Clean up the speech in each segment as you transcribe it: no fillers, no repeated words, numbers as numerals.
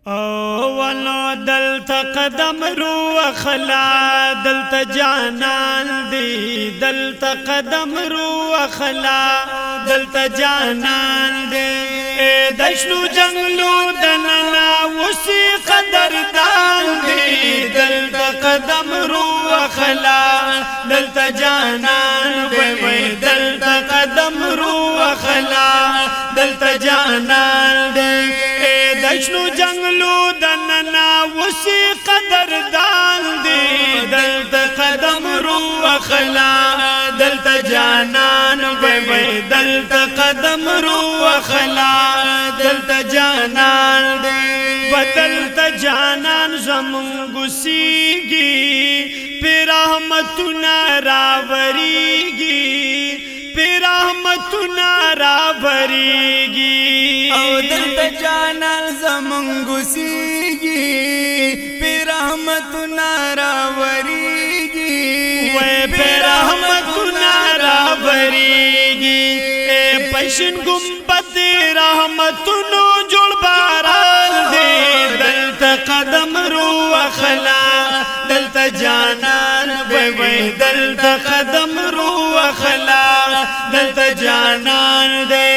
ولو دلتا قدم رو اخلا دلتا جانان دی دلتا قدم رو اخلا دلتا جانان دی دشنو جنگلو دننا وسی قدردان دی دلتا قدم رو اخلا دلتا جانان دی دلتا قدم رو اخلا دلتا جانان دی دشنو جنگلو دننا وسی قدردان دی دلتا قدم رو اخلا دلتا جانان بی دلتا قدم رو اخلا دلتا جانان دی بدلتا جانان زمون گسیگی پی رحمتنا راوریگی پی رحمتنا راوریگی او دلتا جانان زمون گسیگی پی رحمتنا راوریگی وی پی رحمتنا راوریگی اے پشن گمبت رحمتنو جوڑ باران دی دلتا قدم رو اخلا دلتا جانان وی دلتا قدم رو اخلا دلتا جانان دی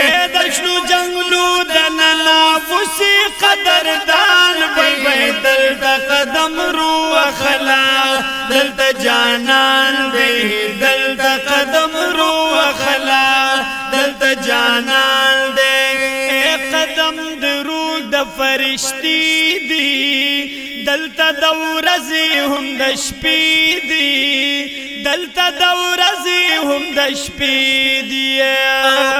اے دشنو جنگلو دننا فسی قدردان وی دلتا قدم رو اخلا دلتا جانان دی دلتا قدم رو اخلا دلتا جانان دی اے قدم درو د فرشتي دی دلتا دورزی هم د شپې دی دلتا دورزی هم د شپې دی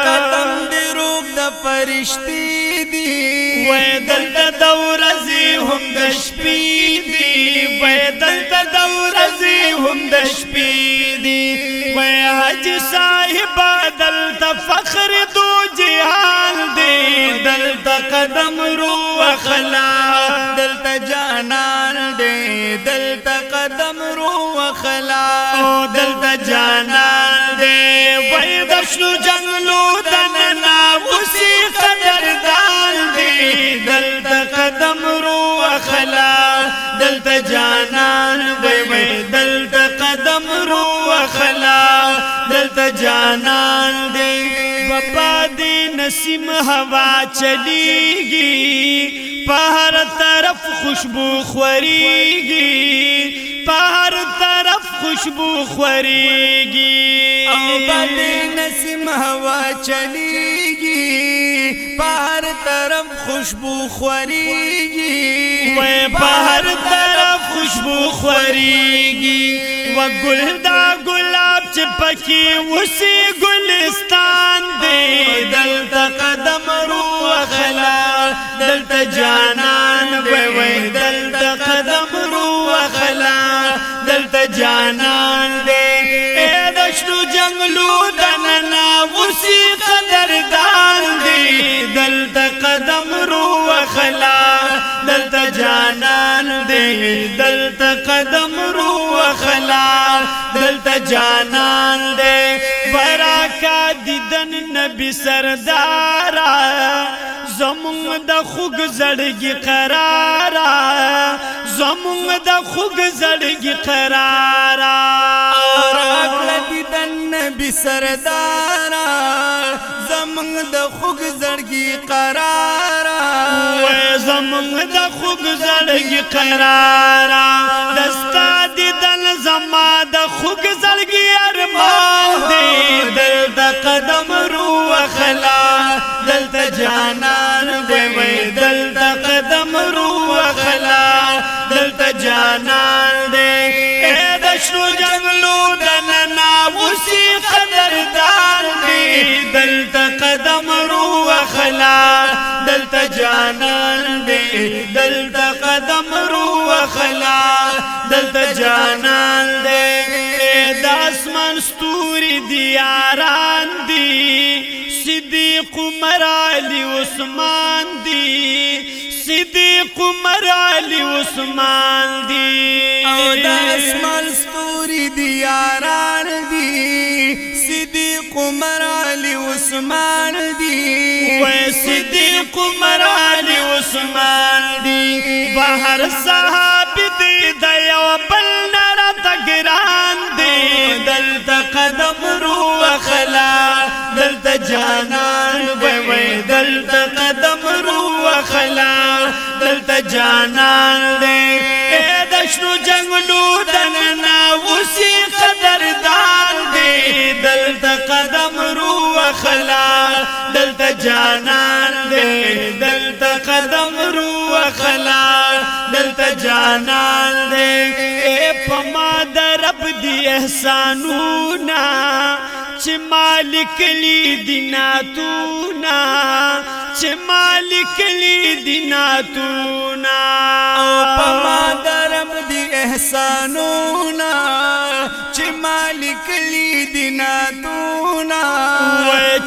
قدم دی روح د فرشتي دی وی دلتا دورزی هم د شپې دی وی دلتا دورزی هم د شپې دی وی حج صاحب دلتا فخر دو جهان دی دلتا قدم رو اخلا دلتا جانان دی دلتا قدم رو اخلا دلتا جانان دی وی دشنو جنگلو دننا وسی قدردان دی دلتا قدم رو اخلا دلتا جانان وی دلتا قدم رو اخلا دلتا جانان دی بابا دی نسیم ہوا چلیگی پہر طرف خوشبو خوریگی پہر طرف خوشبو خوریگی او بادی نسیم ہوا چلیگی پہر طرف خوشبو خوریگی وی پہر طرف خوشبو خوریگی و گل دا گلاب چپکی وسی گلستان دی دلتا قدم رو اخلا دلتا جانان وی دلتا قدم رو اخلا دلتا جانان دی اے دشنو جنگلو دننا وسی قدردان دی دلتا قدم رو اخلا دلتا جانان دی دلتا قدم رو اخلا دلتا جانان دی براکا دیدن نبی سردارا زمون د خوگ زړګي قرارا زمون د خوگ زړګي قرارا راغله دیدن نبی سردارا زمون د خوگ زړګي قرارا و زمون د خوگ زړګي قرارا دستا دیدن زما د خوگ زړګي ارمان دی دلتا قدم رو اخلا دلتا جانان وی دلتا قدم رو اخلا دلتا جانان دی اے دشنو جنگلو دننا وسی قدردان دی دلتا قدم رو اخلا دلتا جانان دی دلتا قدم رو اخلا دلتا جانان دی اے د اسمان ستوري دیاران دی صدیق عمر علی عثمان دی صدیق عمر علی عثمان دی او د اسمان ستوري دیاران دی صدیق عمر علی عثمان دی و صدیق عمر علی عثمان هر صاحب دی د یو بل نر تګران دی دلته قدم رو اخلا دلته جانان وای دلته قدم رو اخلا دلته جانان دی د شنو جنگلو دننا وسی قدردان دی دلته قدم رو اخلا دلته جانان دی دلته قدم رو اخلا دلته جانان دی پما در رب دی احسانونا چه مالک لی دیناتونا چه مالک لی دیناتونا پما درب دی احسانونا چه مالک لی دیناتونا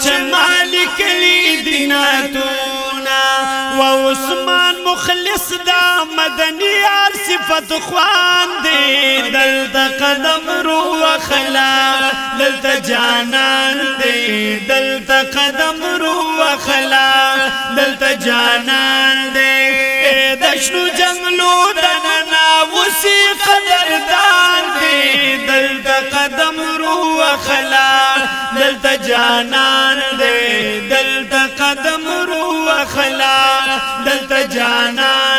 چه مالک لی دیناتونا و عثمان مخلص دا مدنی یار صفت خوان دی دلتا قدم رو اخلا دلتا جانان دی دلتا قدم رو اخلا دلتا جانان دی دشنو جنگلو دننا وسی قدردان دی دلتا قدم رو اخلا دلتا جانان دی دلتا قدم رو اخلا دلتا جانان